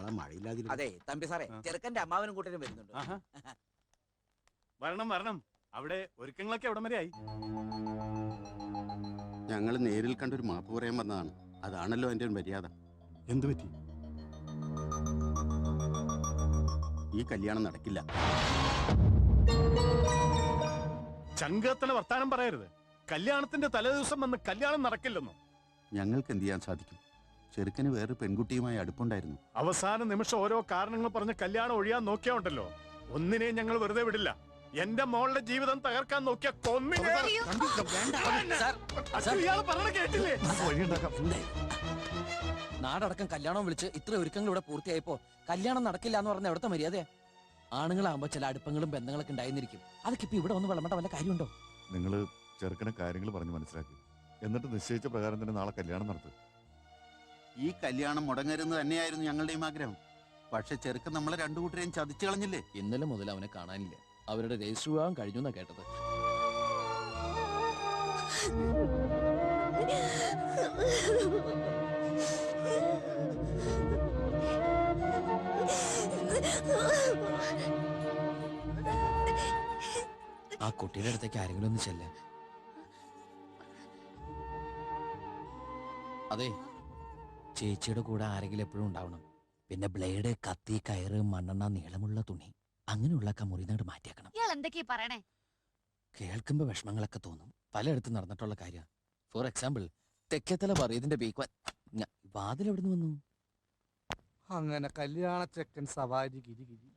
നാളെ മഴയില്ലാതെ. അതെ തമ്പി സാറേ, ചെറുക്കന്റെ അമ്മാവനും കൂട്ടരും വരുന്നുണ്ട്. വരണം വരണം. അവിടെ ഒരുക്കങ്ങളൊക്കെ എവിടം വരെ ആയി? ഞങ്ങൾ നേരിൽ കണ്ടൊരു മാപ്പ് പറയാൻ വന്നതാണ്. അതാണല്ലോ എന്റെ ഒരു മര്യാദ. എന്തു പറ്റി? ഈ കല്യാണം നടക്കില്ല. ചങ്കത്തിലെ വർത്താനം പറയരുത്. കല്യാണത്തിന്റെ തലേദിവസം വന്ന് കല്യാണം നടക്കില്ലെന്നോ? ഞങ്ങൾക്ക് എന്ത് ചെയ്യാൻ സാധിക്കും? ചെറുക്കന് വേറെ പെൺകുട്ടിയുമായി അടുപ്പുണ്ടായിരുന്നു. അവസാന നിമിഷം ഓരോ കാരണങ്ങൾ പറഞ്ഞ് കല്യാണം ഒഴിയാൻ നോക്കിയാണ്ടല്ലോ, ഒന്നിനെയും ഞങ്ങൾ വെറുതെ വിടില്ല. എന്റെ മോളുടെ ജീവിതം തകർക്കാൻ നോക്കിയ കേട്ടില്ലേ? നാടടക്കം കല്യാണം വിളിച്ച് ഇത്ര ഒരുക്കങ്ങൾ ഇവിടെ പൂർത്തിയായപ്പോ കല്യാണം നടക്കില്ല എന്ന് പറഞ്ഞ എവിടുത്തെ മര്യാദയാ? ആണുങ്ങളാകുമ്പോ ചില അടുപ്പങ്ങളും ബന്ധങ്ങളൊക്കെ ഉണ്ടായിരുന്നിരിക്കും. അതൊക്കെ ഇപ്പൊ ഇവിടെ ഒന്ന് വിളമ്പേണ്ട വല്ല കാര്യമുണ്ടോ? നിങ്ങള് ചെറുക്കനെ കാര്യങ്ങൾ പറഞ്ഞ് മനസ്സിലാക്കി, എന്നിട്ട് നിശ്ചയിച്ച പ്രകാരം തന്നെ നാളെ കല്യാണം നടത്തും. ഈ കല്യാണം മുടങ്ങരുന്ന് തന്നെയായിരുന്നു ഞങ്ങളുടെയും ആഗ്രഹം. പക്ഷെ ചെറുക്കൻ നമ്മളെ രണ്ടു കൂട്ടരെയും ചതിച്ചു കളഞ്ഞില്ലേ? ഇന്നലെ മുതൽ അവനെ കാണാനില്ല. അവരുടെ രജിസ്റ്റർ വിവാഹം കഴിഞ്ഞു എന്നാ കേട്ടത്. ആ കുട്ടിയുടെ അടുത്തേക്ക് ആരെങ്കിലും ഒന്ന് ചെല്ലേ. അതെ, ചേച്ചിയുടെ കൂടെ ആരെങ്കിലും എപ്പോഴും ഉണ്ടാവണം. പിന്നെ ബ്ലേഡ്, കത്തി, കയറ്, മണ്ണെണ്ണ, നീളമുള്ള തുണി, അങ്ങനെയുള്ളൊക്കെ മുറിനാട് മാറ്റിയാക്കണം. കേൾക്കുമ്പോ വിഷമങ്ങളൊക്കെ തോന്നും. പലയിടത്തും നടന്നിട്ടുള്ള കാര്യം. ഫോർ എക്സാമ്പിൾ, തെക്കേത്തല പറയതിന്റെ ബേക്വാൻ വാതിൽ എവിടെ നിന്ന് വന്നു? അങ്ങനെ കല്യാണ ചെക്കൻ സവാരി ഗിരിഗിരി.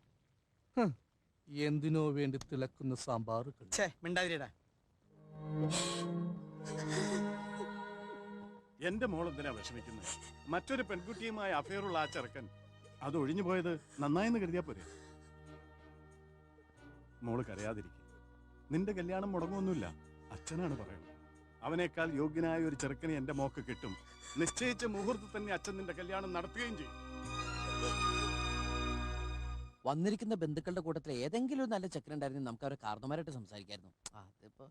എന്തിനോ വേണ്ടി തിളക്കുന്ന സാമ്പാറുകൾ. എന്റെ മോൾ എന്തിനാ വിഷമിക്കുന്നത്? മറ്റൊരു പെൺകുട്ടിയുമായി അഫയറുള്ള ആ ചെറുക്കൻ അത് ഒഴിഞ്ഞു പോയത് നന്നായെന്ന് കരുതിയാ പോരെ? മോള് കരയാതിരിക്കും. നിന്റെ കല്യാണം മുടങ്ങുമൊന്നുമില്ല. അച്ഛനാണ് പറയുന്നത്. അവനേക്കാൾ യോഗ്യനായ ഒരു ചെറുക്കനെ എന്റെ മോക്ക് കിട്ടും. നിശ്ചയിച്ച മുഹൂർത്തത്തിൽ തന്നെ അച്ഛൻ നിന്റെ കല്യാണം നടത്തുകയും ചെയ്യും. വന്നിരിക്കുന്ന ബന്ധുക്കളുടെ കൂട്ടത്തിൽ ഏതെങ്കിലും ഒരു നല്ല ചെക്കനുണ്ടായിരുന്നു, നമുക്ക് അവരെ കാരണന്മാരായിട്ട് സംസാരിക്കായിരുന്നു. അതിപ്പോ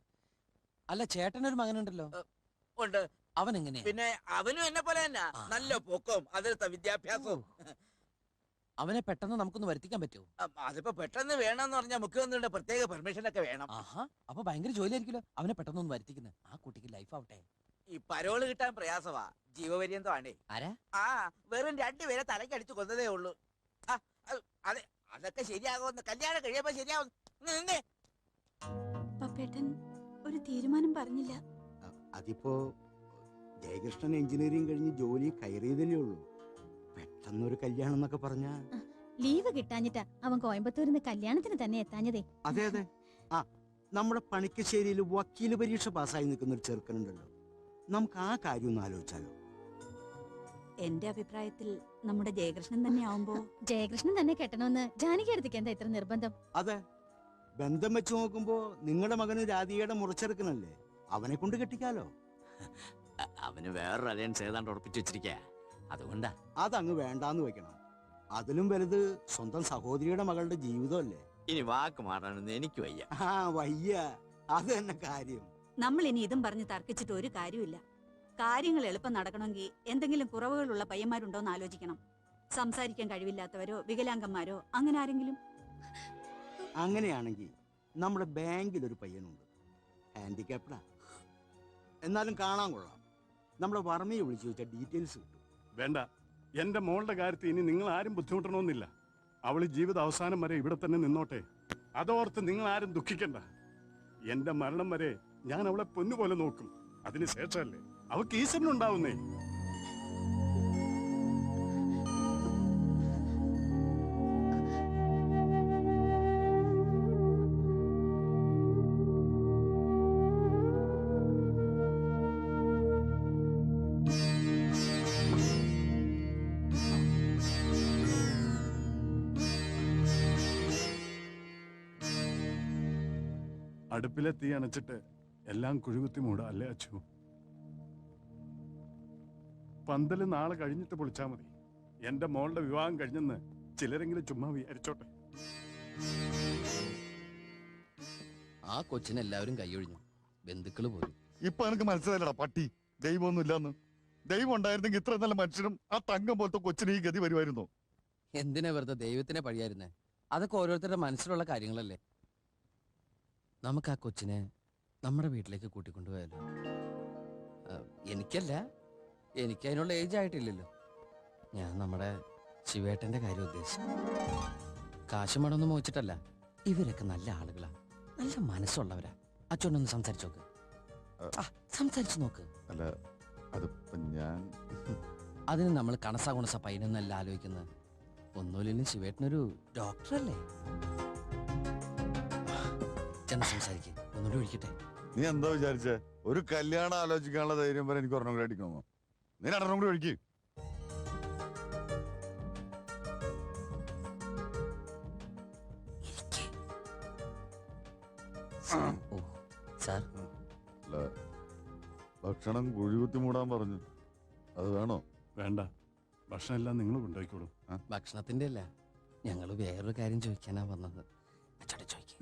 അല്ല, ചേട്ടനൊരു മകനുണ്ടല്ലോ. ഉണ്ട്. അവൻ എങ്ങനെയാ? പിന്നെ അവനും എന്നെ പോലെ തന്നെ നല്ല പൊക്കവും അതിലത്തെ വിദ്യാഭ്യാസവും. അവനെ പെട്ടെന്ന് നമുക്കൊന്ന് വരുത്തിക്കാൻ പറ്റുമോ? അതിപ്പോ പെട്ടെന്ന് വേണമെന്ന് പറഞ്ഞാൽ മുഖ്യമന്ത്രിയുടെ പ്രത്യേക പെർമിഷൻ ഒക്കെ വേണം. അപ്പൊ ഭയങ്കര ജോലിയായിരിക്കുമല്ലോ അവനെ പെട്ടെന്നൊന്ന് വരുത്തിക്കുന്നത്. ആ കുട്ടിക്ക് ലൈഫ് ആവട്ടെ. ഈ പരോള് കിട്ടാൻ പ്രയാസമാ. ജീവപര്യന്തമാണേ. ആരാ? വെറും 2 പേരെ തലക്കടിച്ചു കൊന്നതേ ഉള്ളൂ. അതെ, അതൊക്കെ ശരിയാകുമെന്ന് കല്യാണം കഴിയുമ്പോ ശരിയാവും. പപ്പേട്ടൻ ഒരു തീരുമാനം പറഞ്ഞില്ല. അതിപ്പോ ജയകൃഷ്ണൻ എഞ്ചിനീയറിംഗ് കഴിഞ്ഞ് ജോലി കയറിയതല്ലേ ഉള്ളൂ. പെട്ടെന്നൊരു കല്യാണം എന്നൊക്കെ പറഞ്ഞ ലീവ് കിട്ടാഞ്ഞിട്ടാ അവൻ കോയമ്പത്തൂരിന്ന് കല്യാണത്തിന് തന്നെ എത്താഞ്ഞതേ. അതെ അതെ. നമ്മുടെ പണിക്കശ്ശേരിയിൽ വക്കീല് പരീക്ഷ പാസ്സായി നിൽക്കുന്ന ഒരു ചെറുക്കനുണ്ടല്ലോ. നമുക്ക് ആ കാര്യം ഒന്ന് ആലോചിച്ചാലോ? എന്റെ അഭിപ്രായത്തിൽ നമ്മുടെ ജയകൃഷ്ണൻ തന്നെ ആവുമ്പോ ജയകൃഷ്ണൻ തന്നെ കെട്ടണമെന്ന് ജാനകി അടുത്തേക്ക് എന്താ ഇത്ര നിർബന്ധം? അതെ, ബന്ധം വെച്ച് നോക്കുമ്പോ നിങ്ങളുടെ മകന് രാധികയുടെ മുറിച്ചെറുക്കനല്ലേ, അവനെ കൊണ്ട് കെട്ടിക്കാലോ. അവന് വേറൊരു അലയൻസ് ഏതാണ്ട് ഉറപ്പിച്ചു വെച്ചിരിക്ക. അതുകൊണ്ടാ അതങ്ങ് വേണ്ടാന്ന് വെക്കണം. അതിലും വലുത് സ്വന്തം സഹോദരിയുടെ മകളുടെ ജീവിതമല്ലേ. ഇനി വാക്ക് മാറാനൊന്നും എനിക്ക് വയ്യ. വയ്യ, അത് തന്നെ കാര്യം. നമ്മൾ ഇനി ഇതും പറഞ്ഞ് തർക്കിച്ചിട്ട് ഒരു കാര്യമില്ല. കാര്യങ്ങൾ എളുപ്പം നടക്കണമെങ്കിൽ എന്തെങ്കിലും കുറവുകളുള്ള പയ്യന്മാരുണ്ടോ എന്ന് ആലോചിക്കണം. സംസാരിക്കാൻ കഴിവില്ലാത്തവരോ വികലാംഗന്മാരോ അങ്ങനെ ആരെങ്കിലും. അങ്ങനെയാണെങ്കിൽ നമ്മുടെ ബാങ്കിൽ ഒരു പയ്യനുണ്ട്, ഹാൻഡിക്യാപ്ഡാ. എന്നാലും കാണാൻ കൊള്ളാം. നമ്മുടെ വർമ്മയെ വിളിച്ചു വെച്ചാൽ ഡീറ്റെയിൽസ് കിട്ടും. വേണ്ട, എന്റെ മോളുടെ കാര്യത്തിൽ ഇനി നിങ്ങൾ ആരും ബുദ്ധിമുട്ടണമെന്നില്ല. അവള് ജീവിത അവസാനം വരെ ഇവിടെ തന്നെ നിന്നോട്ടെ. അതോർത്ത് നിങ്ങൾ ആരും ദുഃഖിക്കണ്ട. എന്റെ മരണം വരെ ഞാൻ അവളെ പൊന്നുപോലെ നോക്കും. അതിനുശേഷമല്ലേ അവൾക്ക് ഈശ്വരനുണ്ടാവുന്നേ. അടുപ്പിലെ തീ അണച്ചിട്ട് എല്ലാം കുഴികുത്തി മൂടാ അല്ലേ അച്ചു? പന്തല് നാളെ കഴിഞ്ഞിട്ട് പൊളിച്ചാ മതി. എന്റെ മോളുടെ വിവാഹം കഴിഞ്ഞെന്ന് ചിലരെങ്കിലും ചുമ്മാ വിചാരിച്ചോട്ടെ. ആ കൊച്ചിനെ എല്ലാവരും കൈയൊഴിഞ്ഞു, ബന്ധുക്കള് പോലും. ഇപ്പൊ എനിക്ക് മനസ്സിലായില്ലടാ പട്ടി, ദൈവമൊന്നും ഇല്ലാന്ന്. ദൈവം ഉണ്ടായിരുന്നെങ്കിൽ ഇത്ര നല്ല മനുഷ്യനും ആ തങ്കം പോലത്തെ കൊച്ചിന് ഈ ഗതി വരുമായിരുന്നു. എന്തിനാ വെറുതെ ദൈവത്തിനെ പഴിയായിരുന്നേ? അതൊക്കെ ഓരോരുത്തരുടെ മനസ്സിലുള്ള കാര്യങ്ങളല്ലേ. നമുക്ക് ആ കൊച്ചിനെ നമ്മുടെ വീട്ടിലേക്ക് കൂട്ടിക്കൊണ്ടുപോയാലോ? എനിക്കല്ല, എനിക്ക് അതിനുള്ള ഏജ് ആയിട്ടില്ലല്ലോ. ഞാൻ നമ്മുടെ ശിവേട്ടന്റെ കാര്യം ഉദ്ദേശിച്ചു. കാശ് മടൊന്നും മോച്ചിട്ടല്ല. ഇവരൊക്കെ നല്ല ആളുകളാ, നല്ല മനസ്സുള്ളവരാ. അച്ഛനൊന്ന് സംസാരിച്ചു നോക്ക്. സംസാരിച്ചു നോക്ക്. അല്ല അതിപ്പോ ഞാൻ അതിന് നമ്മൾ കണസാ കുണസ പൈനൊന്നല്ല ആലോചിക്കുന്നത്. ഒന്നുമില്ലെങ്കിലും ശിവേട്ടനൊരു ഡോക്ടറല്ലേ. ചെന്ന് സംസാരിക്കേ, ഒന്നുകൂടി വിളിക്കട്ടെ. നീ എന്താ വിചാരിച്ചേ? ഒരു കല്യാണം ആലോചിക്കാനുള്ള ധൈര്യം വരെ എനിക്ക് ഒരെണ്ണം കൂടി അടിക്കണമോ? നീ രണ്ടെണ്ണം കൂടി ഒഴിക്ക്. ഓ സാർ, അല്ല ഭക്ഷണം കുഴികുത്തി മൂടാൻ പറഞ്ഞു, അത് വേണോ? വേണ്ട, ഭക്ഷണം എല്ലാം നിങ്ങൾ കൊണ്ടുപോയിക്കോളൂ. ഭക്ഷണത്തിന്റെ അല്ല, ഞങ്ങൾ വേറൊരു കാര്യം ചോദിക്കാനാ വന്നത്. അച്ചോട്ടെ ചോദിക്കേ.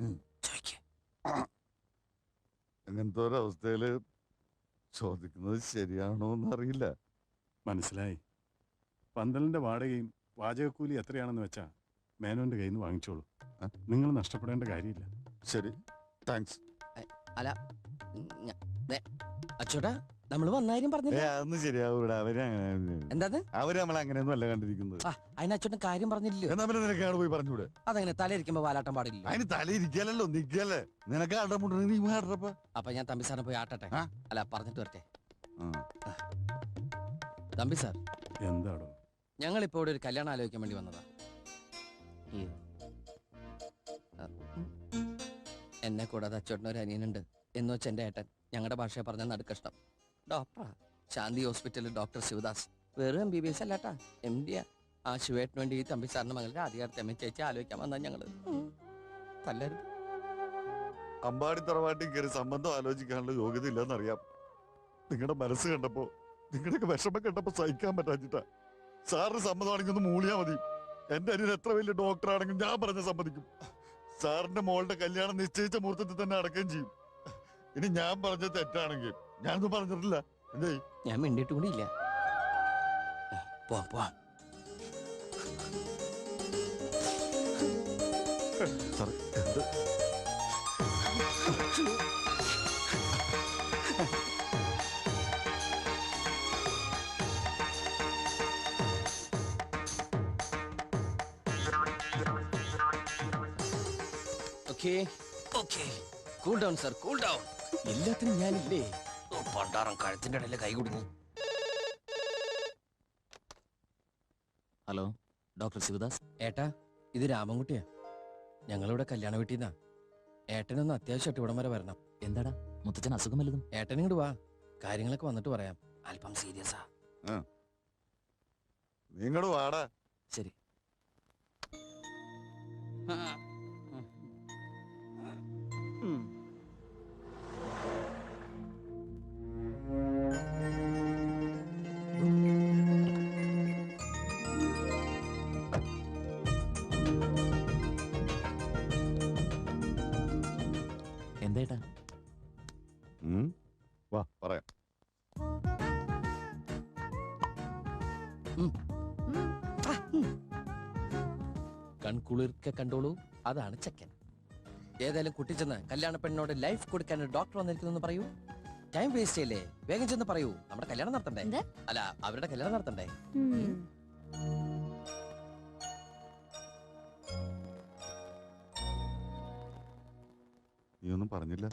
അങ്ങനത്തെ ഒരവസ്ഥയില് ചോദിക്കുന്നത് ശരിയാണോ എന്നറിയില്ല. മനസ്സിലായി. പന്തലിന്റെ വാടകയും വാചകക്കൂലി എത്രയാണെന്ന് വെച്ചാ മേനോന്റെ കയ്യിൽ നിന്ന് വാങ്ങിച്ചോളൂ. നിങ്ങൾ നഷ്ടപ്പെടേണ്ട കാര്യമില്ല. ശരി, താങ്ക്സ്. അല്ല അച്ചോട്ടാ, നമ്മൾ വന്നാരും പറഞ്ഞില്ല. അതൊന്നും ശരിയാവൂടാ. എന്താ അവര് നമ്മളെ അങ്ങനെയൊന്നും അല്ല കണ്ടിരിക്കുന്നത്. അതിന് അച്ചോട്ടൻ കാര്യം പറഞ്ഞില്ലല്ലോ. എന്നാ പിന്നെ നിനക്കാണ് പോയി പറഞ്ഞൂടെ? അതങ്ങനെ തലയിരിക്കുമ്പോ വാലാട്ടം പാടില്ല. അതിന് തലയിരിക്കലല്ലോ, നിക്കല്ലേ. നിനക്ക് ആടമുണ്ടെങ്കിൽ നീ ആടറപ്പ. അപ്പൊ ഞാൻ തമ്പി സാറിനെ പോയി ആട്ടട്ടെ. ആ? അല്ല, പറഞ്ഞിട്ട് വരട്ടെ. തമ്പി സാർ, എന്താടോ? ഞങ്ങളിപ്പോ ഇവിടെ ഒരു കല്യാണം ആലോചിക്കാൻ വേണ്ടി വന്നതാ. എന്നെ കൂടാതെ അച്ചോട്ടനൊരു അനിയനുണ്ട്. എന്ന് വെച്ച് എന്റെ ഏട്ടൻ, ഞങ്ങളുടെ ഭാഷയെ പറഞ്ഞ നടുക്കഷ്ടം, ഡോക്ടറാ. ശാന്തി ഹോസ്പിറ്റലിൽ ഡോക്ടർ ശിവദാസ്. വെറും MBBS അല്ലാട്ടാ, MD. ആ ശിവേട്ടന് വേണ്ടി ഈ തമ്പി സാറിന്റെ മകളുടെ ആദ്യകാലത്തെ ചേച്ചി ആലോചിക്കാൻ വന്നാ ഞങ്ങള്. തല്ലരുത്. അമ്പാടി തറവാട്ടിൽ കയറി സംബന്ധം ആലോചിക്കാനുള്ള യോഗ്യത ഇല്ലെന്നറിയാം. നിങ്ങളുടെ മനസ്സ് കണ്ടപ്പോ, നിങ്ങളുടെയൊക്കെ വിഷമം കണ്ടപ്പോ സഹിക്കാൻ പറ്റാച്ചിട്ടാ. സാറിന് സമ്മതമാണെങ്കിൽ ഒന്ന് മൂളിയാ മതി. എന്റെ അനിയൻ എത്ര വലിയ ഡോക്ടറാണെങ്കിൽ ഞാൻ പറഞ്ഞ സമ്മതിക്കും. സാറിന്റെ മോളുടെ കല്യാണം നിശ്ചയിച്ച മുഹൂർത്തത്തിൽ തന്നെ അടക്കുകയും ചെയ്യും. ഇനി ഞാൻ പറഞ്ഞ തെറ്റാണെങ്കിൽ ഞാനൊന്നും പറഞ്ഞിട്ടില്ല. എന്തേ? ഞാൻ മിണ്ടിയിട്ട് കൂടി ഇല്ല. പോവാം. സാറേ, എന്ത്? Cool down sir, cool down. എല്ലാത്തിനും ഞാനില്ലേ. പണ്ടാറം കഴുത്തിന്റെ ഇടയിലെ കൈ കുടുങ്ങി. Hello, doctor Shivadas. ഏട്ടാ, ഇത് രാമൻകുട്ടിയാ. ഞങ്ങളിവിടെ കല്യാണ വീട്ടിൽ നിന്നാ. ഏട്ടനൊന്ന് അത്യാവശ്യമായിട്ട് ഇവിടം വരെ വരണം. എന്താടാ, മുത്തച്ഛൻ അസുഖം വല്ലതും? ഏട്ടൻ ഇങ്ങോട്ട് വാ, കാര്യങ്ങളൊക്കെ വന്നിട്ട് പറയാം. അല്പം സീരിയസാ. നിങ്ങള് വാടാ. ശരി. എന്തേട്ടാ? വാ പറയാം. കൺകുളിർക്കെ കണ്ടോളൂ, അതാണ് ചെക്കൻ. ഏതായാലും കുട്ടി ചെന്ന് കല്യാണ പെണ്ണിനോട് ലൈഫ് കൊടുക്കാൻ ഒരു ഡോക്ടർ വന്നിരിക്കുന്നു പറയൂ. ടൈം വേസ്റ്റ് ചെയ്യല്ലേ, വേഗം ചെന്ന് പറയൂ. നമ്മുടെ കല്യാണം നടത്തണ്ടേ? അല്ല, അവരുടെ കല്യാണം നടത്തണ്ടേ? നീ ഒന്നും പറഞ്ഞില്ല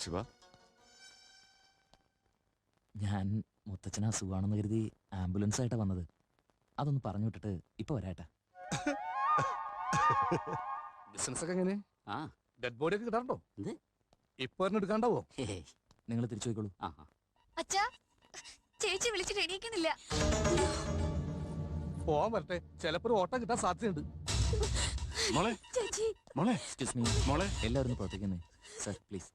ശിവ? ഞാൻ മുത്തച്ഛന് അസുഖമാണെന്ന് കരുതി ആംബുലൻസ് ആയിട്ടാ വന്നത്. അതൊന്ന് പറഞ്ഞു വിട്ടിട്ട് ഇപ്പൊ വരാട്ടാ. ബിസിനസ് ഒക്കെ എങ്ങനെ? ഡെഡ് ബോഡി ഒക്കെ കിട്ടാറുണ്ടോ? ഇപ്പൊ എടുക്കാണ്ടാവോ? നിങ്ങൾ തിരിച്ചു പോയിക്കോളൂ. അച്ഛാ, ചേച്ചി വിളിച്ചിട്ട് എണീക്കുന്നില്ല. പോവാൻ വരട്ടെ, ചിലപ്പോ ഒരു ഓട്ടം കിട്ടാൻ സാധ്യതയുണ്ട്. എക്സ്ക്യൂസ് മീ, എല്ലാവരും ഒന്ന് പുറത്തേക്ക് നിന്നേ. Sir please.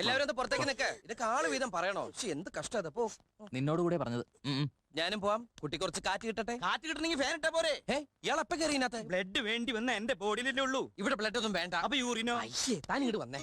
എല്ലാവരും ഒന്ന് പുറത്തേക്ക് നിൽക്ക്. ഇതൊക്കെ ആള് വീതം പറയണോ? എന്ത് കഷ്ടം. പോ. നിന്നോട് കൂടെ പറഞ്ഞത്. ഞാനും പോവാം. കുട്ടി കുറച്ച് കാറ്റ് കിട്ടട്ടെ. കാറ്റ് കിട്ടണമെങ്കിൽ ഫാൻ ഇട്ടാ പോരെ? ഇയാൾ എപ്പ കയറിനകത്ത്? ബ്ലഡ് വേണ്ടി വന്ന എന്റെ ബോഡിയിലല്ലേ ഉള്ളൂ. ഇവിടെ ബ്ലഡ് ഒന്നും വേണ്ട. അപ്പൊ യൂറിനോ? അയ്യേ, താൻ ഇങ്ങോട്ട് വന്നേ.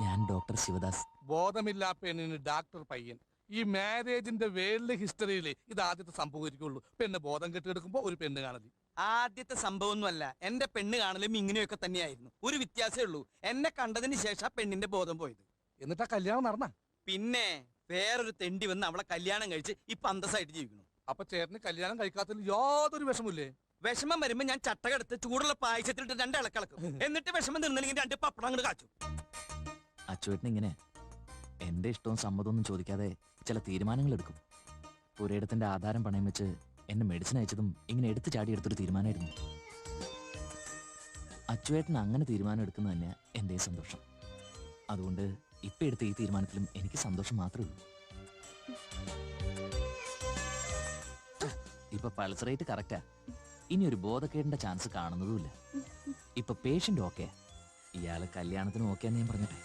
ഞാൻ ഡോക്ടർ ശിവദാസ്. ബോധമില്ലാ പെണ്ണിന് ഡാക്ടർ പയ്യൻ. ഈ മാരേജിന്റെ വേൾഡ് ഹിസ്റ്ററിയിൽ ഇത് ആദ്യത്തെ സംഭവിക്കുള്ളൂ. പെണ്ണ് ബോധം കെട്ടിയെടുക്കുമ്പോ ഒരു പെണ്ണ് കാണല്. ആദ്യത്തെ സംഭവമൊന്നുമല്ല, എന്റെ പെണ്ണ് കാണലും ഇങ്ങനെയൊക്കെ തന്നെയായിരുന്നു. ഒരു വ്യത്യാസമേ ഉള്ളൂ, എന്നെ കണ്ടതിന് ശേഷം പെണ്ണിന്റെ ബോധം പോയത്. എന്നിട്ടാ കല്യാണം നടന്ന? പിന്നെ വേറൊരു തെണ്ടി വന്ന് അവളെ കല്യാണം കഴിച്ച് ഇപ്പൊ അന്തസ്സായിട്ട് ജീവിക്കുന്നു. അപ്പൊ ചേട്ടന് കല്യാണം കഴിക്കാത്തതിൽ യാതൊരു വിഷമില്ലേ? വിഷമം വരുമ്പോ ഞാൻ ചട്ടകെടുത്ത് ചൂടുള്ള പായസത്തിലിട്ട് 2 ഇളക്കിളക്കും. എന്നിട്ട് വിഷമം നിന്നില്ലെങ്കിൽ 2 പപ്പടം അങ്ങോട്ട് കാച്ചു. അച്ചുവേട്ടൻ ഇങ്ങനെ എന്റെ ഇഷ്ടവും സമ്മതമൊന്നും ചോദിക്കാതെ ചില തീരുമാനങ്ങൾ എടുക്കും. പുരയിടത്തിന്റെ ആധാരം പണയം വെച്ച് എന്നെ മെഡിസിൻ അയച്ചതും ഇങ്ങനെ എടുത്തു ചാടിയെടുത്തൊരു തീരുമാനമായിരുന്നു. അച്ചുവേട്ടൻ അങ്ങനെ തീരുമാനം എടുക്കുന്നത് തന്നെ എൻ്റെ സന്തോഷം. അതുകൊണ്ട് ഇപ്പൊ എടുത്ത ഈ തീരുമാനത്തിലും എനിക്ക് സന്തോഷം മാത്രമേ ഉള്ളൂ. ഇപ്പൊ പൾസ് റേറ്റ് കറക്റ്റാ. ഇനി ഒരു ബോധക്കേടിന്റെ ചാൻസ് കാണുന്നതുമില്ല. ഇപ്പൊ പേഷ്യന്റ് ഓക്കെ. ഇയാള് കല്യാണത്തിന് ഓക്കെയാന്ന് ഞാൻ പറഞ്ഞിട്ടെ.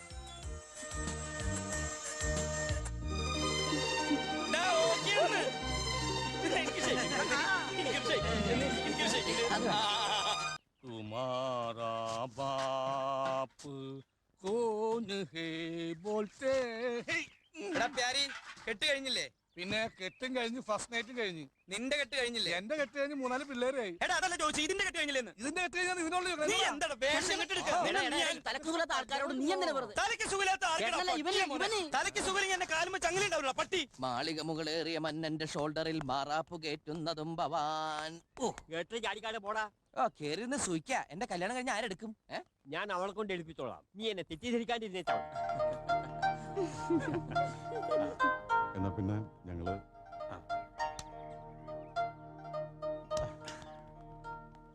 തുമാരാ ബാപ്പ് കോൻ ഹേ ബോൾത്തേ. കെട്ട് കഴിഞ്ഞില്ലേ? പിന്നെ കെട്ടും കഴിഞ്ഞ് ഫസ്റ്റ് നൈറ്റും കഴിഞ്ഞ്. നിന്റെ കെട്ട് കഴിഞ്ഞില്ലേ? എന്റെ കെട്ട് കഴിഞ്ഞ് 3-4 പിള്ളേരായി. എടാ അതല്ല ചോദിച്ചു, ഇതിന്റെ കെട്ട് കഴിഞ്ഞില്ലെന്ന്. ഇതിന്റെ കെട്ട് കഴിഞ്ഞാൽ ഇതിനോട് പട്ടി. മാളിക മുകളേറിയ മന്നന്റെ ഷോൾഡറിൽ മാറാപ്പു കയറ്റുന്നതും ഭവാൻ. ചാടിക്കാട് പോടാ. ഓ കേറിന്ന് സൂയിക്ക. എന്റെ കല്യാണം കഴിഞ്ഞ ആരെടുക്കും? ഞാൻ അവളെ കൊണ്ട് എടുപ്പിച്ചോളാം. നീ എന്നെ തെറ്റിദ്ധരിക്കാണ്ടിരുന്നേച്ചാ. എന്നാ പിന്നെ ഞങ്ങള്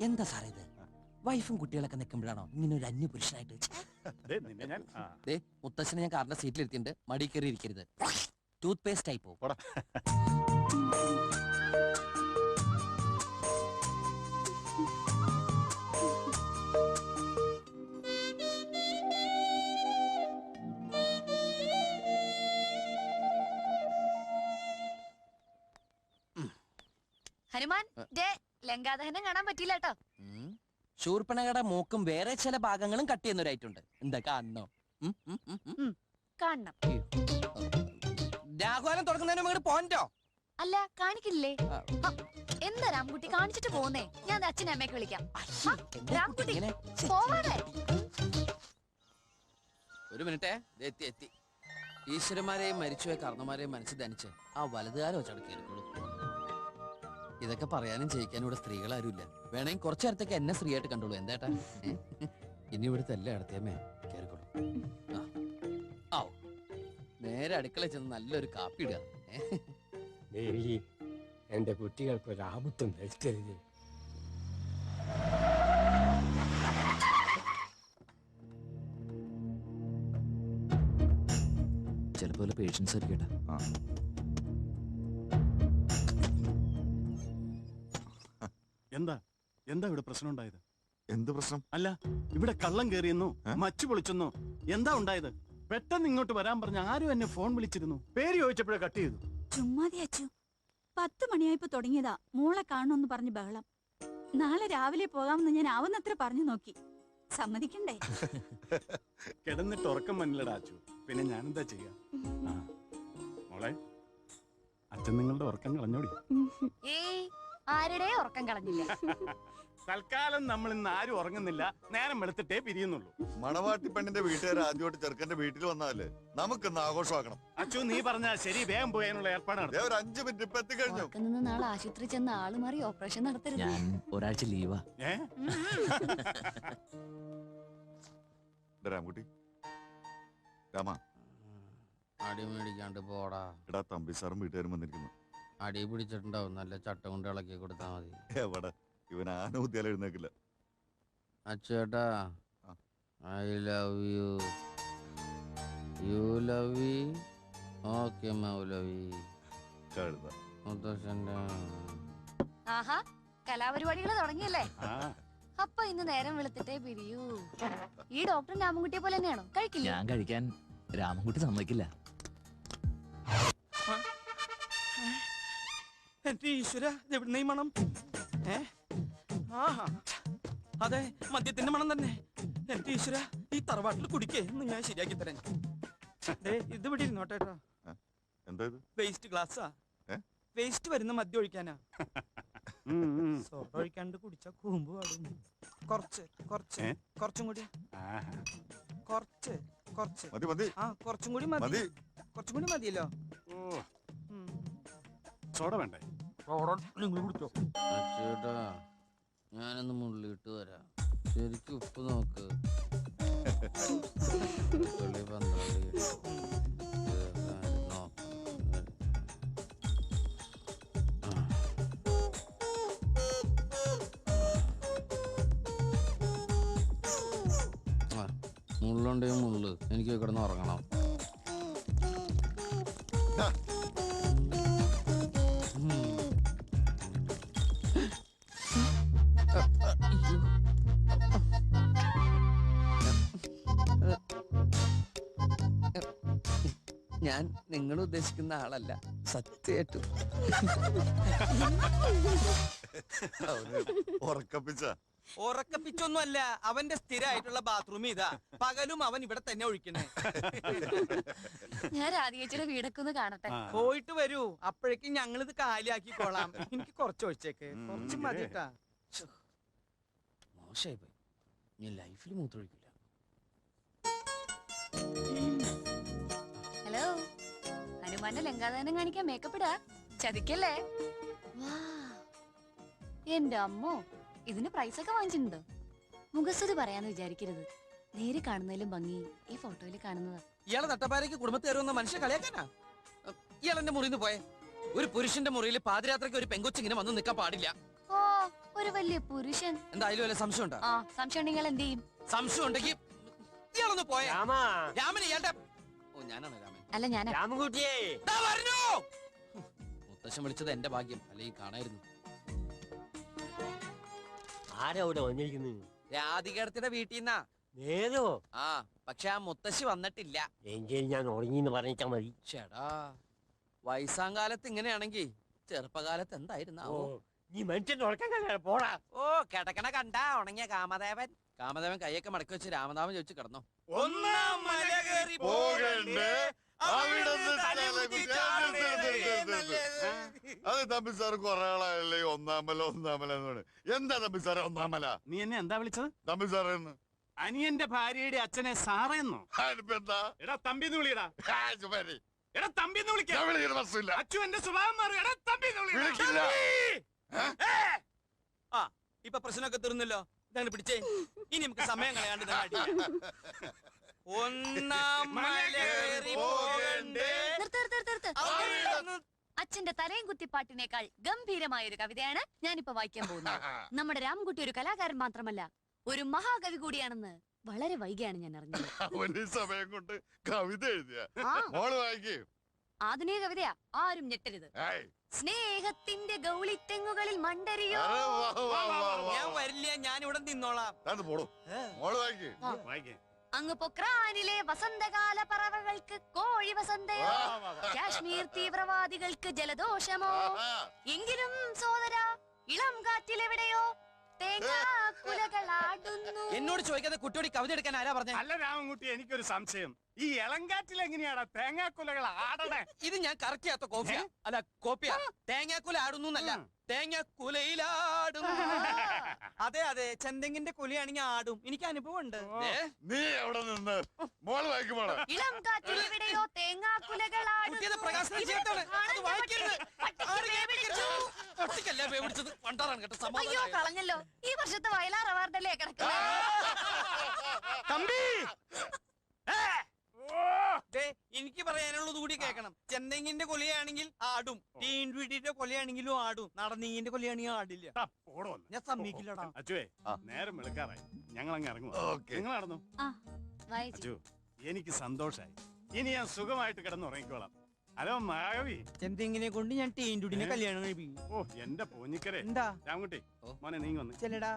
എന്താ സാറേ ഇത്? വൈഫും കുട്ടികളൊക്കെ നിൽക്കുമ്പോഴാണോ ഇങ്ങനെ ഒരു അന്യ പുരുഷനായിട്ട്? മുത്തശ്ശനെ ഞാൻ കാറിന്റെ സീറ്റിലിരുത്തിണ്ട്. മടി കയറി ഇരിക്കരുത്. ടൂത്ത് പേസ്റ്റ് ആയി പോകും. ഹനുമാൻ ലങ്കാദഹനം കാണാൻ പറ്റില്ല കേട്ടോ. ശൂർപ്പണകയുടെ മൂക്കും വേറെ ചില ഭാഗങ്ങളും കട്ട് ചെയ്യുന്നവരായിട്ടുണ്ട്. എന്താ കാണണോ? കാണണം. രാഘവാനം തുടങ്ങുന്നതിന് മുമ്പ് പോയിന്റോ? അല്ല കാണിക്കില്ലേ? എന്താ രാംകുട്ടി കാണിച്ചിട്ട് പോകുന്നേ? ഞാൻ അച്ഛനെ അമ്മയൊക്കെ വിളിക്കാം. രാംകുട്ടി പോവാതെ. ഒരു മിനിറ്റേ, എത്തി. ഈശ്വരന്മാരെയും മരിച്ചുപോയ കർണന്മാരെയും മനസ്സിൽ ധനിച്ച് ആ വലതുകാലം വെച്ചടക്കിയെടുക്കുള്ളൂ. ഇതൊക്കെ പറയാനും ചെയ്യിക്കാനും ഇവിടെ സ്ത്രീകളാരുമില്ല. വേണമെങ്കിൽ കുറച്ചു നേരത്തേക്ക് എന്നെ സ്ത്രീയായിട്ട് കണ്ടോളൂ. എന്താട്ടാ? ഇനി ഇവിടുത്തെ എല്ലാ ഇടത്തേമേ കേറിക്കോളൂ. ആവോ, നേരെ അടുക്കള ചെന്ന് നല്ലൊരു കാപ്പി ഇടുക. ദേവി, എന്റെ കുട്ടികൾക്ക് ഒരു ആപത്തും വരുത്തരുത്. ചിലപ്പോൾ പേഷ്യൻസ് ആയിരിക്കട്ടെ. എന്താ ഇവിടെ പ്രശ്നം ഉണ്ടായത്? എന്ത് പ്രശ്നം? അല്ല, ഇവിടെ കള്ളം കയറിയെന്നോ മച്ചു പൊളിച്ചെന്നോ എന്താ ഉണ്ടായത്? പെട്ടെന്ന് ഇങ്ങോട്ട് വരാൻ പറഞ്ഞ ആരും എന്നെ ഫോൺ വിളിച്ചിരുന്നു. പേര് ചോദിച്ചപ്പോഴേ കട്ട് ചെയ്തു. ചുമ്മാതെ അച്ചു. 10 മണിയായപ്പോ തുടങ്ങിയതാ മോളെ കാണണമെന്ന് പറഞ്ഞ് ബഹളം. നാളെ രാവിലെ പോകാമെന്ന് ഞാൻ ആവുന്നത്ര പറഞ്ഞു നോക്കി. സമ്മതിക്കണ്ടേ? കിടന്നിട്ട് ഉറക്കം വന്നില്ലടാ അച്ചു. പിന്നെ ഞാനെന്താ ചെയ്യാ? മോളെ, അച്ഛൻ നിങ്ങളുടെ ഉറക്കം കളഞ്ഞോടി. ആരുടെ ഉറക്കം കളഞ്ഞില്ല. തൽക്കാലം നമ്മൾ ഇന്ന് ആരും ഉറങ്ങുന്നില്ല. നേരം വെളുത്തിട്ടേ പിരിയുന്നുള്ളൂ. മണവാട്ടി പെണ്ണിന്റെ വീട്ടുകാർ ആദ്യമായിട്ട് ചെറുക്കന്റെ വീട്ടിൽ വന്നാലേ നമുക്കിന്ന് ആഘോഷമാക്കണം. അച്ചു, നീ പറഞ്ഞ ശരി. വേഗം പോയാനുള്ള ഏർപ്പാടാണ്. ഒരു 5 മിനിറ്റ് ഇപ്പൊ എത്തിക്കഴിഞ്ഞു. നാളെ ആശുപത്രി ചെന്ന് ആള് മാറി ഓപ്പറേഷൻ നടത്തരുത്. ഞാൻ ഒരാഴ്ച ലീവാ. രാംകുട്ടി, രാമ, അടി മേടിക്കാണ്ട് പോടാ. എടാ, തമ്പി സാറും വീട്ടുകാരും വന്നിരിക്കുന്നു. അടി പിടിച്ചിട്ടുണ്ടാവും. നല്ല ചട്ട കൊണ്ട് ഇളക്കി കൊടുത്താ മതി. എവിടെ ഇവൻ ആന കുത്തിയാലും എഴുന്നേക്കില്ല. അച്ചേട്ടാ, I love you. You love you. Okay മൗലവി. മുത്തശ്ശന്റെ ആഹാ, കലാപരിപാടികൾ തുടങ്ങിയല്ലേ? അപ്പൊ ഇന്ന് നേരം വെളുത്തിട്ടേ പിരിയൂ. ഈ ഡോക്ടർ രാമൻകുട്ടിയെ പോലെ തന്നെയാണോ? കഴിക്കില്ല. ഞാൻ കഴിക്കാൻ രാമൻകുട്ടി സമ്മതിക്കില്ല. എന്റെ ഈശ്വര, എവിടുന്ന ഈ മണം? അതെ, മദ്യത്തിന്റെ മണം തന്നെ. എന്റെ ഈശ്വര ഈ തറവാട്ടിൽ കുടിക്കേ എന്ന് ഞാൻ ശരിയാക്കി തരാൻ. ഇത് ഇവിടെ ഇരുന്നോട്ടെ. എന്താ ഇത്? വേസ്റ്റ് ഗ്ലാസ്സാ. വേസ്റ്റ് വരുന്ന മദ്യം ഒഴിക്കാനാ. സോഡ ഒഴിക്കാണ്ട് കുടിച്ചാ കൂമ്പ് പാടും. കുറച്ചും കൂടി കുറച്ചും കൂടി മതിയല്ലോ. സോഡ വേണ്ടേ? നിങ്ങൾ കുടിച്ചോ. ഞാനൊന്ന് മുള്ളിട്ട് വരാം. ശരിക്കും ഉപ്പ് നോക്ക്. മുള്ളുണ്ടെങ്കിൽ മുള്ളു. എനിക്ക് കിടന്ന് ഉറങ്ങണം. ഞാൻ നിങ്ങൾ ഉദ്ദേശിക്കുന്ന ആളല്ല, സത്യമായിട്ടും. ഉറക്കപ്പിച്ചൊന്നുമല്ല, അവന്റെ സ്ഥിരമായിട്ടുള്ള ബാത്റൂം ഇതാ. പകലും അവൻ ഇവിടെ തന്നെ ഒഴിക്കണേ. ഞാൻ രാധികച്ചിയുടെ വീടൊക്കെ ഒന്ന് കാണട്ടെ. പോയിട്ട് വരൂ, അപ്പോഴേക്കും ഞങ്ങളിത് കാലിയാക്കിക്കോളാം. എനിക്ക് കുറച്ച് ഒഴിച്ചേക്ക്, കുറച്ച് മതിട്ടാ. മോശമായി പോയി. ഞാൻ ലൈഫിൽ മൂത്രമൊഴിക്കില്ല. ഹലോ, ഹനുമാന്റെ ലങ്കാദാനം കാണിക്കാൻ മേക്കപ്പ് ഇടാ. ചതിക്കല്ലേ? എന്റെ അമ്മോ, ഇതിന് പ്രൈസ് ഒക്കെ വാങ്ങിച്ചിട്ടുണ്ടോ? മുഖസ്തുതി പറയാന്ന് വിചാരിക്കരുത്. നേരെ കാണുന്നതിലും ഭംഗി ഈ ഫോട്ടോയിൽ കാണുന്നതാ. ഇയാളെ നട്ടപ്പാരയ്ക്ക് കുടുംബത്തിൽ കയറുന്ന മനുഷ്യ കളിയാക്കാനാ. ഇയാളെന്റെ മുറിയിൽ നിന്ന് പോയെ. ഒരു പുരുഷന്റെ മുറിയിൽ പാതിരാത്രിക്ക് ഒരു പെങ്കൊച്ചിങ്ങനെ വന്ന് നിൽക്കാൻ പാടില്ല. ഓ, ഒരു വലിയ പുരുഷൻ. എന്തായാലും വല്ല സംശയം ഉണ്ടോ? ആ, സംശയം ഉണ്ടെങ്കിൽ എന്ത് ചെയ്യും? സംശയം ഉണ്ടെങ്കിൽ ഇയാളൊന്ന് പോയെ. രാമൻ ഇയാളുടെ. ഓ, ഞാനാണ് രാമൻ. അല്ല, ഞാൻ മുത്തശ്ശൻ വിളിച്ചത് എന്റെ ഭാഗ്യം, അല്ലെങ്കിൽ കാണായിരുന്നു. രാധികടത്തിന്റെ വീട്ടിൽ നിന്നാ. നേരോ? ആ, പക്ഷെ ആ മുത്തശ്ശി വന്നിട്ടില്ല. എങ്കിൽ ഞാൻ ഉറങ്ങിന്ന് പറഞ്ഞാ മതി. ചേടാ, വയസ്സാങ്കാലത്ത് ഇങ്ങനെയാണെങ്കി ചെറുപ്പകാലത്ത് എന്തായിരുന്നാവോ? നീ മനുഷ്യൻ ഉറക്കാൻ പോടാ. ഓ, കിടക്കണ കണ്ട ഉണങ്ങിയ കാമദേവൻ. കാമദേവൻ കൈയൊക്കെ മടക്കി വെച്ച് രാമനാമൻ ചോദിച്ചു കിടന്നു. ഒന്നാം മല കയറി പോകണ്ടേ, അത് തമ്പി സാർ കുറെ ആളായല്ലേ ഒന്നാമല എന്ന് പറയും. എന്താ തമ്പി സാറേ ഒന്നാമല? നീ എന്നെ എന്താ വിളിച്ചത്? തമ്പി സാറേന്ന്. അനിയന്റെ ഭാര്യയുടെ അച്ഛനെ സാറേന്നോ? എന്താ? എടാ തമ്പിന്ന് വിളിയടാ. എടാ തമ്പിന്ന് വിളിക്കാം. അച്ചു എന്റെ സ്വഭാവം മാറും. എടാ തമ്പിന്ന് വിളിക്കില്ല. ആ, ഇപ്പൊ പ്രശ്നമൊക്കെ തീർന്നല്ലോ. ഇതാണ് പിടിച്ചേ. ഇനി നമുക്ക് സമയം കളയാണ്ട് അച്ഛന്റെ തലയും കുത്തിപ്പാട്ടിനേക്കാൾ ഗംഭീരമായ ഒരു കവിതയാണ് ഞാനിപ്പോ വായിക്കാൻ പോകുന്നത്. നമ്മുടെ രാംകുട്ടി ഒരു കലാകാരൻ മാത്രമല്ല, ഒരു മഹാകവി കൂടിയാണെന്ന് വളരെ വൈകിയാണ് ഞാൻ അറിഞ്ഞത്. ഒരു സമയം കൊണ്ട് കവിത എഴുതിയ മോള് വായിക്കേ. ആധുനിക കവിതയാ, ആരും ഞെട്ടരുത്. സ്നേഹത്തിന്റെ ഗൗളിത്തെങ്ങുകളിൽ മണ്ടരിയോ. ഞാൻ വരില്ല, ഞാൻ ഇവിടെ നിന്നോളാം. മോള് വായിക്കേ. അങ്ങ് പൊക്രാനിലെ വസന്തകാല പറവകൾക്ക് കോഴി വസന്തയോ, കാശ്മീർ തീവ്രവാദികൾക്ക് ജലദോഷമോ. എങ്കിലും സോദര, ഇളം കാറ്റിലെവിടെയോ തേങ്ങാക്കുലകളാടുന്നു. എന്നോട് ചോദിക്കാതെ കുട്ടിയോടി കവിത എടുക്കാൻ ആരാ പറഞ്ഞേ? അല്ല രാമൻകുട്ടി, എനിക്കൊരു സംശയം. ഈ ഇളങ്കാറ്റിൽ എങ്ങനെയാടാ തേങ്ങാക്കുലകൾ ആടണേ? ഇത് ഞാൻ കറക്റ്റ് ചെയ്യാത്ത കോപ്പിയാ. അല്ല, കോപ്പിയാ. തേങ്ങാക്കുല ആടുന്നു എന്നല്ല, തേങ്ങാക്കുലയിലാടും. അതെ അതെ, ചെന്തെങ്ങിന്റെ കുലയാണെങ്കിൽ ആടും. എനിക്ക് അനുഭവം ഉണ്ട്. നീ എവിടെ നിന്ന്? മോള് വായിക്കുമോളെ. ഇളം കാറ്റിലെവിടെയോ തേങ്ങാക്കുലകളാടുന്നു. അയ്യോ, കളഞ്ഞല്ലോ. ഈ വർഷത്തെ വയലാർ അവാർഡല്ലേ കിടക്കുന്നത്. എനിക്ക് പറയാനുള്ളത് കൂടി കേൾക്കണം. ചെന്തെങ്ങിന്റെ കൊലയാണെങ്കിൽ ആടും, ടീൻവിടിയുടെ കൊലയാണെങ്കിലും ആടും, നടന്നീങ്ങിന്റെ കൊലയാണെങ്കിൽ ആടില്ല. ഞാൻ സമ്മതിക്കില്ലടാ. അച്ചുവേ, നേരം വെളുക്കാറായി. ഞങ്ങൾ അങ്ങ് ഇറങ്ങും. നിങ്ങൾ നടന്നു. അച്ചു, എനിക്ക് സന്തോഷായി. ഇനി ഞാൻ സുഖമായിട്ട് കിടന്നുറങ്ങിക്കോളാം. ഹലോ മാധവി, ചെന്തെങ്ങിനെ കൊണ്ട് ഞാൻ ടീൻഡുടിനെ കല്യാണം കഴിപ്പിക്കും. ഓ എന്റെ പോഞ്ഞിക്കരെ. എന്താ രാമൻകുട്ടി, മോനെ നീങ്ങി വന്ന് ചെല്ലടാ.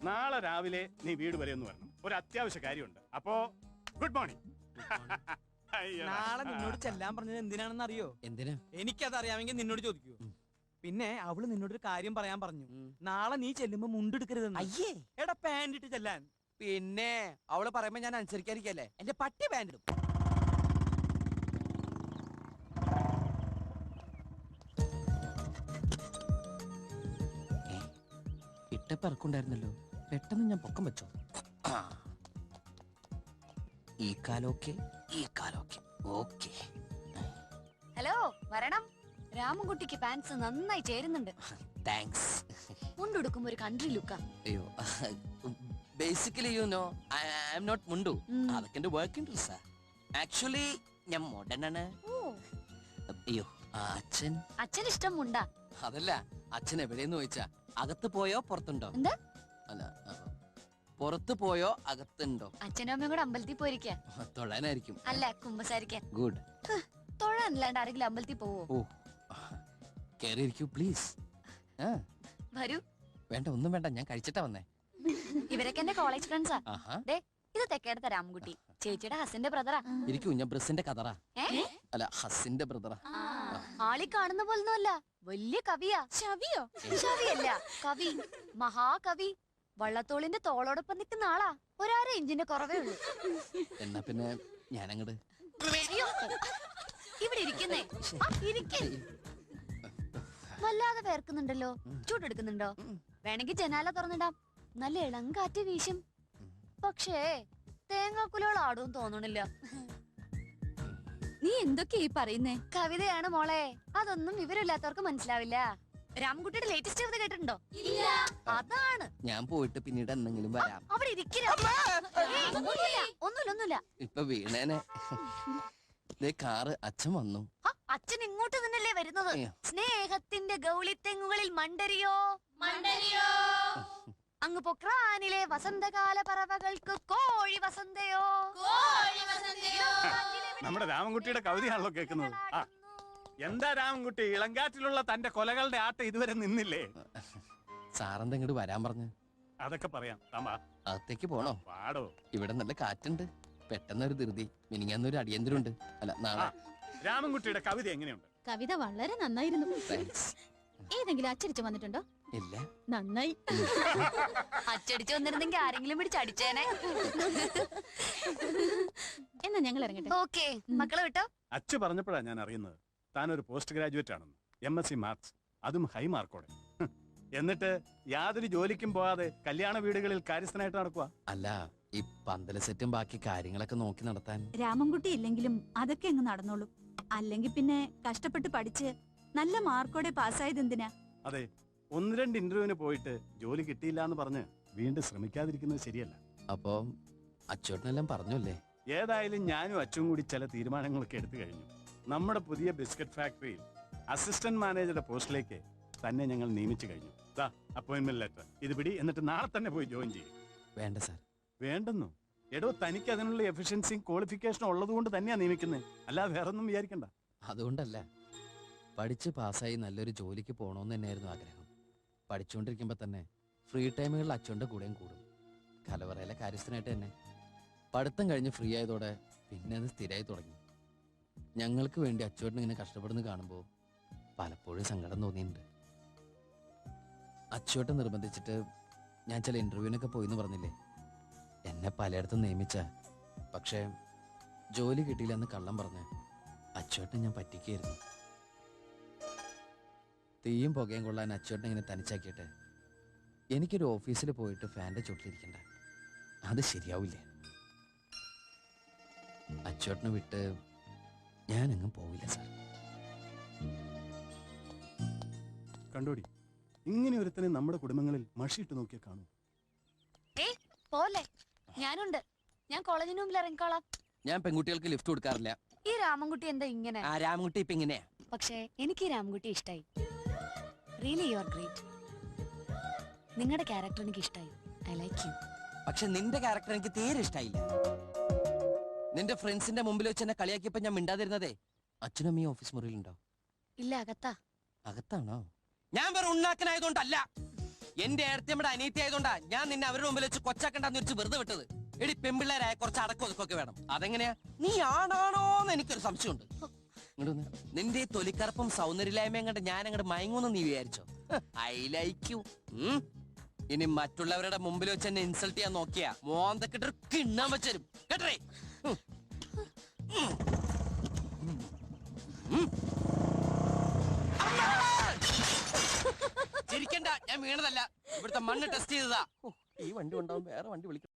നാളെ രാവിലെ നീ വീട് വരെ ഒന്ന് വരണം. ഒരു അത്യാവശ്യ കാര്യമുണ്ട്. അപ്പോ ഗുഡ് മോർണിംഗ്. നാളെ നിന്നോട് ചെല്ലാൻ പറഞ്ഞത് എന്തിനാണെന്ന് അറിയോ? എന്തിനാ? എനിക്കത് അറിയാമെങ്കിൽ നിന്നോട് ചോദിക്കൂ. പിന്നെ അവള് നിന്നോടൊരു കാര്യം പറയാൻ പറഞ്ഞു. നാളെ നീ ചെല്ലുമ്പോ മുണ്ടെടുക്കരുതെന്ന്. അയ്യേ, എടാ പാന്റ് ഇട്ട് ചെല്ലാൻ. പിന്നെ അവള് പറയുമ്പോ ഞാൻ അനുസരിക്കാതിരിക്കല്ലേ, എന്റെ പട്ടി പാൻറ് ഇടും. ഇട്ടപ്പിറക്കുണ്ടായിരുന്നല്ലോ, പെട്ടെന്ന് ഞാൻ പൊക്കം വെച്ചോ. ഈ കാലമൊക്കെ ഓക്കെ. ഹലോ, വരണം. രാമൻകുട്ടിക്ക് പാൻസ് നന്നായി ചേരുന്നുണ്ട്. താങ്ക്സ്. മുണ്ടുടുക്കുമ്പോ ഒരു കൺട്രി ലുക്കാ. അയ്യോ, basically you know I am not മുണ്ടു. അതൊക്കെ എന്റെ വർക്കിംഗ് ഡ്രസ്സാ. ആക്ച്വലി ഞാൻ മോഡേൺ ആണ്. അയ്യോ, അച്ഛൻ ഇഷ്ടം മുണ്ടാ. അതല്ല, അച്ഛൻ എവിടെയെന്ന് ചോദിച്ചാ അകത്ത് പോയോ പുറത്തുണ്ടോ? എന്താ? അല്ല, പുറത്ത് പോയോ അകത്തുണ്ടോ? അച്ഛനും അമ്മയും കൂടെ അമ്പലത്തിൽ പോയിരിക്കാ. തൊഴാനായിരിക്കും. അല്ല, കുമ്പസാരിക്കാൻ. ഗുഡ്. തൊഴാനല്ലാണ്ട് ആരെങ്കിലും അമ്പലത്തിൽ പോവോ? ഓ, കേറിയിരിക്കൂ പ്ലീസ്. വരൂ. വേണ്ട, ഒന്നും വേണ്ട, ഞാൻ കഴിച്ചിട്ടാ വന്നേ. ഇവരൊക്കെ എന്റെ കോളേജ് ഫ്രണ്ട്സാ. ഇത് തെക്കേടത്തെ രാമൻകുട്ടി, ചേച്ചിയുടെ ഹസിന്റെ ബ്രദറാ. ഇരിക്കൂ, ഞാൻ ബ്രസിന്റെ കതറാ. അല്ല, ഹസിന്റെ ബ്രദറാ. ആളി കാണുന്ന പോലൊന്നുമല്ല, വലിയ കവിയാ. ശവിയോ? ശവിയല്ല, കവി, മഹാകവി. വള്ളത്തോളിന്റെ തോളോടൊപ്പം നിൽക്കുന്ന ആളാ. ഒരാര ഇഞ്ചിന്റെ കുറവേ ഉള്ളൂ. എന്നാ പിന്നെ ഞാനങ്ങട് ഇവിടെ ഇരിക്കുന്നേ. വല്ലാതെ വേർക്കുന്നുണ്ടല്ലോ. ചൂടെടുക്കുന്നുണ്ടോ? വേണമെങ്കിൽ ജനാല തുറന്നിടാം, നല്ല ഇളം കാറ്റ് വീശും. പക്ഷേ തേങ്ങാക്കുലകൾ ആടും തോന്നണില്ല. നീ എന്തൊക്കെയാ ഈ പറയുന്നേ? കവിതയാണ് മോളെ, അതൊന്നും വിവരമില്ലാത്തവർക്ക് മനസ്സിലാവില്ല. രാമൻകുട്ടിയുടെ ലേറ്റസ്റ്റ് കവിത കേട്ടിട്ടുണ്ടോ? അതാണ്. ഞാൻ പോയിട്ട് പിന്നീട് എന്തെങ്കിലും വരാം. അവിടെ ഒന്നുമില്ല. ഇപ്പൊ വീണേനെ. കാറ് അച്ഛൻ വന്നു. അച്ഛൻ ഇങ്ങോട്ട് തന്നെയല്ലേ വരുന്നത്? സ്നേഹത്തിന്റെ ഗൗളിത്തെങ്ങുകളിൽ മണ്ടരിയോ അങ്ങ് പൊക്രാനിലെ വസന്തകാല പറവകൾക്ക് കോഴി വസന്തയോ. നമ്മുടെ രാമൻകുട്ടിയുടെ കവിതയാണല്ലോ കേൾക്കുന്നത്. എന്താ രാമൻകുട്ടി, ഇളങ്കാറ്റിലുള്ള തന്റെ കൊലകളുടെ ആട്ടം ഇതുവരെ നിന്നില്ലേ? സാറെന്താ ഇങ്ങോട്ട് വരാൻ പറഞ്ഞു? അതൊക്കെ പറയാം. അകത്തേക്ക് പോണോ? പാടോ. ഇവിടെ നല്ല കാറ്റുണ്ട്. പെട്ടെന്നൊരു ധൃതി, മിനിങ്ങാന്നൊരു അടിയന്തരമുണ്ട്. അല്ല, നാളെ. രാമൻകുട്ടിയുടെ കവിത എങ്ങനെയുണ്ട്? കവിത വളരെ നന്നായിരുന്നു. ഏതെങ്കിലും അച്ചടിച്ചു വന്നിട്ടുണ്ടോ? ഇല്ല. നന്നായി. അച്ചടിച്ചു വന്നിരുന്നെങ്കിൽ ആരെങ്കിലും പിടിച്ചടിച്ചേനെ. എന്നാ ഞങ്ങൾ ഇറങ്ങട്ടെ. ഓക്കെ, മക്കളെ വിട്ടോ. അച്ഛ പറഞ്ഞപ്പോഴാണ് ഞാൻ അറിയുന്നത് താനൊരു പോസ്റ്റ് ഗ്രാജുവേറ്റ് ആണെന്ന്. MSc മാത്സ്, അതും ഹൈ മാർക്കോടെ. എന്നിട്ട് യാതൊരു ജോലിക്കും പോകാതെ കല്യാണ വീടുകളിൽ കാര്യസ്ഥനായിട്ട് നടക്കുക. അല്ല, ഈ പന്തല സെറ്റും ബാക്കി കാര്യങ്ങളൊക്കെ നോക്കി നടത്താൻ രാമൻകുട്ടി ഇല്ലെങ്കിലും അതൊക്കെ അങ്ങ് നടന്നോളൂ. അല്ലെങ്കിൽ പിന്നെ കഷ്ടപ്പെട്ട് പഠിച്ച് നല്ല മാർക്കോടെ പാസ്സായത് എന്തിനാ? അതെ, 1-2 ഇന്റർവ്യൂവിന് പോയിട്ട് ജോലി കിട്ടിയില്ല എന്ന് പറഞ്ഞ് വീണ്ടും ശ്രമിക്കാതിരിക്കുന്നത് ശരിയല്ല. അപ്പൊ അച്ചോട്ടനെല്ലാം പറഞ്ഞല്ലേ? ഏതായാലും ഞാനും അച്ഛനും കൂടി ചില തീരുമാനങ്ങളൊക്കെ എടുത്തു കഴിഞ്ഞു. നമ്മുടെ പുതിയ ബിസ്ക്കറ്റ് ഫാക്ടറിയിൽ അസിസ്റ്റന്റ് മാനേജറുടെ പോസ്റ്റിലേക്ക് തന്നെ ഞങ്ങൾ നിയമിച്ചു കഴിഞ്ഞു. അപ്പോയിന്റ്മെന്റ് ലെറ്റർ ഇത് പിടി, എന്നിട്ട് നാളെ തന്നെ പോയി ജോയിൻ ചെയ്യും. വേണ്ട സാർ. വേണ്ടെന്നു? എടോ, തനിക്ക് അതിനുള്ള എഫിഷ്യൻസിയും ക്വാളിഫിക്കേഷനും ഉള്ളത് കൊണ്ട് തന്നെയാ നിയമിക്കുന്നത്, അല്ലാതെ വേറൊന്നും വിചാരിക്കണ്ട. അതുകൊണ്ടല്ല, പഠിച്ച് പാസ്സായി നല്ലൊരു ജോലിക്ക് പോകണമെന്ന് തന്നെയായിരുന്നു ആഗ്രഹം. പഠിച്ചുകൊണ്ടിരിക്കുമ്പോൾ തന്നെ ഫ്രീ ടൈമുകളിൽ അച്ഛൻ്റെ കൂടെയും കൂടും. കലവറയിലെ കാര്യസ്ഥനായിട്ട് തന്നെ. പഠിത്തം കഴിഞ്ഞ് ഫ്രീ ആയതോടെ പിന്നെ അത് സ്ഥിരമായി തുടങ്ങി. ഞങ്ങൾക്ക് വേണ്ടി അച്ചോട്ടൻ ഇങ്ങനെ കഷ്ടപ്പെടുന്നത് കാണുമ്പോൾ പലപ്പോഴും സങ്കടം തോന്നിയിട്ടുണ്ട്. അച്ചോട്ടൻ നിർബന്ധിച്ചിട്ട് ഞാൻ ചില ഇന്റർവ്യൂവിനൊക്കെ പോയിന്ന് പറഞ്ഞില്ലേ? എന്നെ പലയിടത്തും നിയമിച്ച, പക്ഷേ ജോലി കിട്ടിയില്ലെന്ന് കള്ളം പറഞ്ഞ് അച്ചോട്ടൻ ഞാൻ പറ്റിക്കായിരുന്നു. തീയും പുകയും കൊള്ളാൻ അച്ചോട്ടൻ ഇങ്ങനെ തനിച്ചാക്കിയിട്ട് എനിക്കൊരു ഓഫീസിൽ പോയിട്ട് ഫാൻ്റെ ചുട്ടിലിരിക്കണ്ട, അത് ശരിയാവില്ലേ? അച്ചോട്ടനെ വിട്ട് ഞാനങ്ങ് പോവില്ല സാർ. കണ്ടോടി, ഇങ്ങനെ ഒരുത്തനെ നമ്മുടെ കുടുംബങ്ങളിൽ മഷിയിട്ട് നോക്കിയാൽ കാണും. പോലെ ഞാനുണ്ട്. ഞാൻ കോളേജിന് മുമ്പിൽ ഇറങ്ങിക്കോളാം. ഞാൻ പെൺകുട്ടികൾക്ക് ലിഫ്റ്റ് കൊടുക്കാറില്ല. ഈ രാമൻകുട്ടി എന്താ ഇങ്ങനെ? ആ രാമൻകുട്ടി ഇപ്പൊ ഇങ്ങനെയാ. പക്ഷേ എനിക്ക് ഈ രാമൻകുട്ടി ഇഷ്ടായി. Really you are great. നിങ്ങളുടെ ക്യാരക്ടർ എനിക്ക് ഇഷ്ടായി. I like you. പക്ഷെ നിന്റെ ക്യാരക്ടർ എനിക്ക് തീരെ ഇഷ്ടായില്ല. നിന്റെ ഫ്രണ്ട്സിന്റെ മുമ്പിൽ വെച്ച് എന്നെ കളിയാക്കിയപ്പോ ഞാൻ മിണ്ടാതിരുന്നതേ. അച്ഛനും ഈ ഓഫീസ് മുറിയിലുണ്ടോ? ഇല്ല, അകത്താ. അകത്താണോ? ഞാൻ വേറെ ഉണ്ണാക്കനായതുകൊണ്ടല്ല, എന്റെ ഏടത്തിയമ്മയുടെ അനിയത്തി ആയതുകൊണ്ടാ ഞാൻ നിന്നെ അവരുടെ മുമ്പിൽ വെച്ച് കൊച്ചാക്കണ്ടെന്ന് വെച്ച് വെറുതെ വിട്ടത്. എടി, പെമ്പിള്ളേരായ കുറച്ച് അടക്കം ഒതുക്കൊക്കെ വേണം. അതെങ്ങനെയാ? നീ ആണാണോന്ന് എനിക്കൊരു സംശയമുണ്ട്. നിന്റെ തൊലിക്കറപ്പും സൗന്ദര്യമില്ലായ്മയും കണ്ട് ഞാൻ അങ്ങോട്ട് മയങ്ങൂന്ന് നീ വിചാരിച്ചോ? I like you. ഇനി മറ്റുള്ളവരുടെ മുമ്പിൽ വെച്ച് എന്നെ ഇൻസൾട്ട് ചെയ്യാൻ നോക്കിയാ മോന്തക്കിട്ട് കിണ്ണാൻ വെച്ചരും കേട്ടേ. ചിരിക്കണ്ട, ഞാൻ വീണതല്ല, ഇവിടുത്തെ മണ്ണ് ടെസ്റ്റ് ചെയ്തതാ. ഈ വണ്ടി ഉണ്ടാവും, വേറെ വണ്ടി വിളിക്കും.